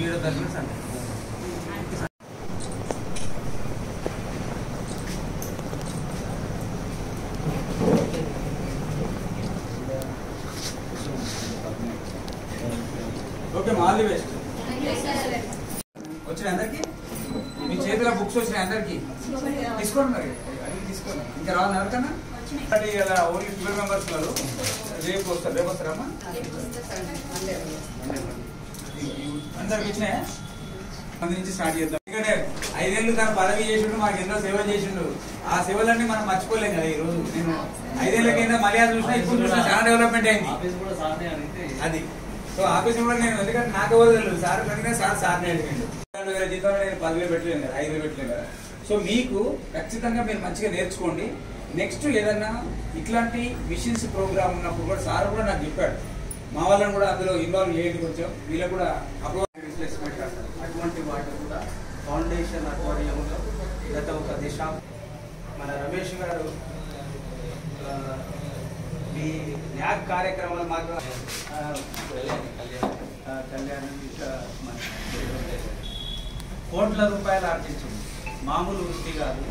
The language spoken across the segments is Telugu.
Okay all the best. వచ్చిన అందరికి మీ చేతిలో బుక్స్ వచ్చినాయి అందరికి తీసుకోండి మరి తీసుకోండి. ఇంకా రావాలి ఎవరికన్నా ఇలా ఓన్లీ 12 మెంబర్స్ వాళ్ళు రేపు వస్తారు. రేపు వస్తారమ్మా అందరికి వచ్చినాయా? మంది నుంచి స్టార్ట్ చేద్దాం. ఎందుకంటే 5 ఏళ్ళు తన పదవి చేసిండు, మాకు ఎన్నో సేవలు చేసిండు. ఆ సేవలన్నీ మనం మర్చిపోలేం కదా. ఈ రోజు నేను 5 ఏళ్ళ కింద మలయాళ చూసినా ఇప్పుడు చూసినా చాలా డెవలప్మెంట్ అయింది అది. సో ఆఫీస్ కూడా నేను ఎందుకంటే నాకు ఎవరు తెలియదు. సార్ అడిగినా సార్ని అడిగిండు. 2,000 జీతంలో నేను 10,000 పెట్టలేను కదా, 5,000 పెట్టలేను కదా. సో మీకు ఖచ్చితంగా మీరు మంచిగా నేర్చుకోండి. నెక్స్ట్ ఏదన్నా ఇట్లాంటి మిషన్స్ ప్రోగ్రామ్ ఉన్నప్పుడు కూడా సార్ కూడా నాకు చెప్పాడు, మా వాళ్ళని కూడా అందులో ఇన్వాల్వ్ చేయండి కొంచెం, వీళ్ళకి కూడా రిప్లేస్మెంట్ అంటారు. అటువంటి వాటి కూడా ఫౌండేషన్ ఆధ్వర్యంలో గత ఒక మన రమేష్ గారు ఈ న్యాక్ కార్యక్రమాలు మాకు కళ్యాణం ఇంకా కోట్ల రూపాయలు ఆర్జించింది. మామూలు వృత్తి కాదు,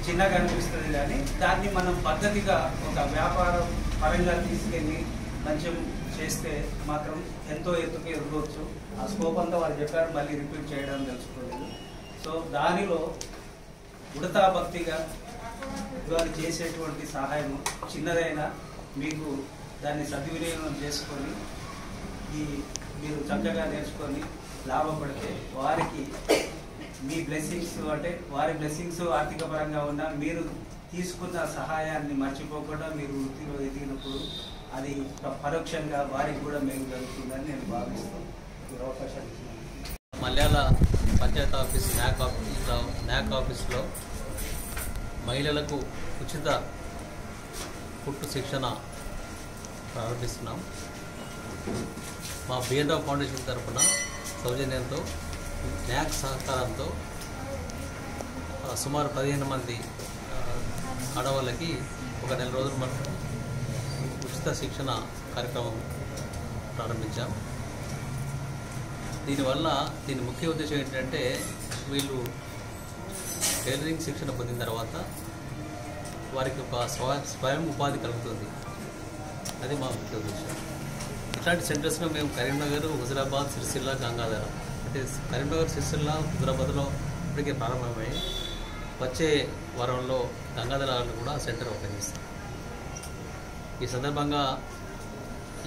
చిన్నగా అనిపిస్తుంది కానీ దాన్ని మనం పద్ధతిగా ఒక వ్యాపారం పరంగా తీసుకెళ్ళి మంచి చేస్తే మాత్రం ఎంతో ఎత్తుకు ఎదగవచ్చు. ఆ స్కోప్ అంతా వాళ్ళు చెప్పారు, మళ్ళీ రిపీట్ చేయడం తెలుసుకోలేదు. సో దానిలో ఉడతా భక్తిగా వారు చేసేటువంటి సహాయం చిన్నదైనా మీకు దాన్ని సద్వినియోగం చేసుకొని మీరు చక్కగా నేర్చుకొని లాభపడితే వారికి మీ బ్లెస్సింగ్స్ అంటే వారి బ్లెస్సింగ్స్ ఆర్థిక పరంగా ఉన్నా మీరు తీసుకున్న సహాయాన్ని మర్చిపోకుండా మీరు వృత్తిలో ఎదిగినప్పుడు అది పరోక్షంగా వారికి కూడా మేలు జరుగుతుందని నేను భావిస్తాను. అవకాశాలు మలయాళ పంచాయత్ ఆఫీస్ న్యాక్ ఆఫీస్లో మహిళలకు ఉచిత కుట్టు శిక్షణ ప్రారంభిస్తున్నాం. మా బిఎన్రావు ఫౌండేషన్ తరఫున సౌజన్యంతో న్యాక్ సహకారంతో సుమారు 15 మంది ఆడవాళ్ళకి ఒక నెల రోజులు మనం ఉచిత శిక్షణ కార్యక్రమం ప్రారంభించాం. దీని ముఖ్య ఉద్దేశం ఏంటంటే వీళ్ళు టైలరింగ్ శిక్షణ పొందిన తర్వాత వారికి ఒక స్వయం ఉపాధి కలుగుతుంది. అది మా ముఖ్య ఉద్దేశం. ఇట్లాంటి సెంటర్స్లో మేము కరీంనగర్, హుజరాబాద్, సిరిసిల్ల, గంగాధర అంటే కరీంనగర్, సిరిసిల్ల, హుజరాబాద్లో ఇప్పటికే ప్రారంభమయ్యాయి. వచ్చే వారంలో గంగాధరాలను కూడా సెంటర్ ఓపెన్ చేస్తాం. ఈ సందర్భంగా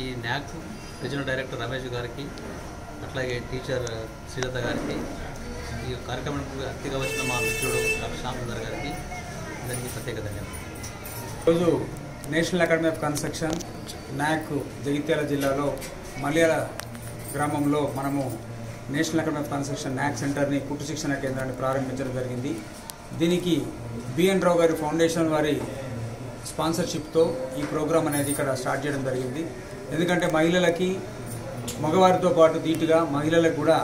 ఈ న్యాక్ రీజనల్ డైరెక్టర్ రమేష్ గారికి, అట్లాగే టీచర్ శ్రీలత గారికి, ఈ కార్యక్రమానికి అతిగా వచ్చిన మా మిత్రుడు డాక్టర్ శ్యామసుందర్ గారికి అందరికీ ప్రత్యేక ధన్యవాదాలు. ఈరోజు national academy of construction NAC Jagtial జిల్లాలో మలయాళ గ్రామంలో మనము national academy of construction NAC సెంటర్ని కుట్టు శిక్షణ కేంద్రాన్ని ప్రారంభించడం జరిగింది. దీనికి బిఎన్ రావు గారి ఫౌండేషన్ వారి స్పాన్సర్షిప్తో ఈ ప్రోగ్రాం అనేది ఇక్కడ స్టార్ట్ చేయడం జరిగింది. ఎందుకంటే మహిళలకి మగవారితో పాటు ధీటుగా మహిళలకు కూడా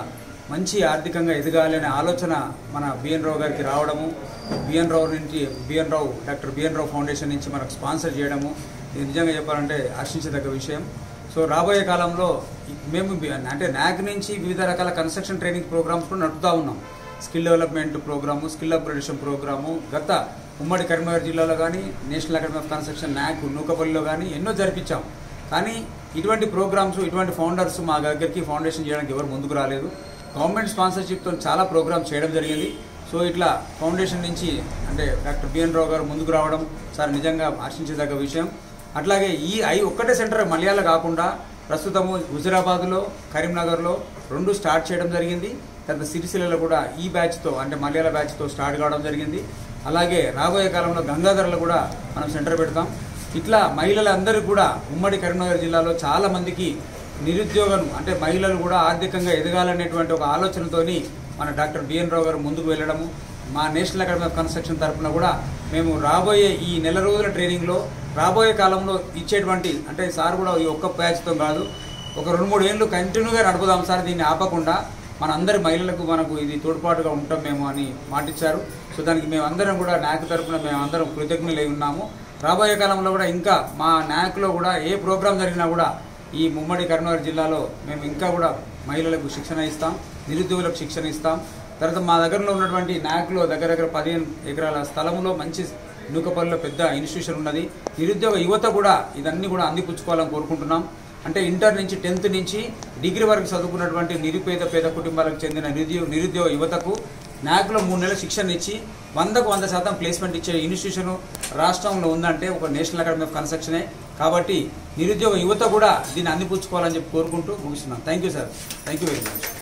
మంచి ఆర్థికంగా ఎదగాలి అనే ఆలోచన మన బిఎన్ రావు గారికి రావడము, డాక్టర్ బిఎన్ రావు ఫౌండేషన్ నుంచి మనకు స్పాన్సర్ చేయడము ఇది నిజంగా చెప్పాలంటే హర్షించదగ్గ విషయం. సో రాబోయే కాలంలో మేము అంటే న్యాక్ నుంచి వివిధ రకాల కన్స్ట్రక్షన్ ట్రైనింగ్ ప్రోగ్రామ్స్ కూడా నడుపుతూ ఉన్నాం. Skill development programme, skill upgradation programme గత ఉమ్మడి కరీంనగర్ జిల్లాలో కానీ national academy of construction NAC నూకపల్లిలో కానీ ఎన్నో జరిపించాం. కానీ ఇటువంటి ప్రోగ్రామ్స్, ఇటువంటి ఫౌండర్స్ మా దగ్గరికి ఫౌండేషన్ చేయడానికి ఎవరు ముందుకు రాలేదు. గవర్నమెంట్ స్పాన్సర్షిప్తో చాలా ప్రోగ్రామ్స్ చేయడం జరిగింది. సో ఇట్లా ఫౌండేషన్ నుంచి అంటే డాక్టర్ బిఎన్ రావు గారు ముందుకు రావడం సార్ నిజంగా హర్షించదగ్గ విషయం. అట్లాగే ఒక్కటే సెంటర్ మలయాళ కాకుండా ప్రస్తుతము హుజరాబాద్లో, కరీంనగర్లో 2 స్టార్ట్ చేయడం జరిగింది. తర్వాత సిరిసిల్లలో కూడా ఈ బ్యాచ్తో అంటే మలయాళ బ్యాచ్తో స్టార్ట్ కావడం జరిగింది. అలాగే రాబోయే కాలంలో గంగాధరలో కూడా మనం సెంటర్ పెడతాం. ఇట్లా మహిళలందరూ కూడా ఉమ్మడి కరీంనగర్ జిల్లాలో చాలా మందికి నిరుద్యోగం అంటే మహిళలు కూడా ఆర్థికంగా ఎదగాలనేటువంటి ఒక ఆలోచనతోని మన డాక్టర్ బిఎన్ రావు గారు ముందుకు వెళ్ళడము, మా నేషనల్ అకాడమీ ఆఫ్ కన్స్ట్రక్షన్ తరఫున కూడా మేము రాబోయే ఈ నెల రోజుల ట్రైనింగ్లో రాబోయే కాలంలో ఇచ్చేటువంటి అంటే సార్ కూడా ఈ ఒక్క బ్యాచ్తో కాదు ఒక 2-3 ఏళ్ళు కంటిన్యూగా నడుపుదాం సార్, దీన్ని ఆపకుండా మన అందరి మహిళలకు మనకు ఇది తోడ్పాటుగా ఉంటాం మేము అని మాటిచ్చారు. సో దానికి మేమందరం కూడా న్యాక్ తరఫున మేమందరం కృతజ్ఞులై ఉన్నాము. రాబోయే కాలంలో కూడా ఇంకా మా న్యాక్లో కూడా ఏ ప్రోగ్రాం జరిగినా కూడా ఈ ఉమ్మడి కరీంనగర్ జిల్లాలో మేము ఇంకా కూడా మహిళలకు శిక్షణ ఇస్తాం, నిరుద్యోగులకు శిక్షణ ఇస్తాం. తర్వాత మా దగ్గరలో ఉన్నటువంటి నాక్లో దగ్గర 15 ఎకరాల స్థలంలో మంచి నూకపల్లిలో పెద్ద ఇన్స్టిట్యూషన్ ఉన్నది. నిరుద్యోగ యువత కూడా ఇదన్నీ కూడా అందిపుచ్చుకోవాలని కోరుకుంటున్నాం. అంటే ఇంటర్ నుంచి 10th నుంచి డిగ్రీ వరకు చదువుకున్నటువంటి పేద కుటుంబాలకు చెందిన నిరుద్యోగ యువతకు నాక్లో 3 నెలల శిక్షణ ఇచ్చి 100కు 100% ప్లేస్మెంట్ ఇచ్చే ఇన్స్టిట్యూషన్ రాష్ట్రంలో ఉందంటే ఒక నేషనల్ అకాడమీ ఆఫ్ కన్స్ట్రక్షనే. కాబట్టి నిరుద్యోగ యువత కూడా దీన్ని అందిపుచ్చుకోవాలని చెప్పి కోరుకుంటూ ముగిస్తున్నాం. Thank you sir. Thank you very much.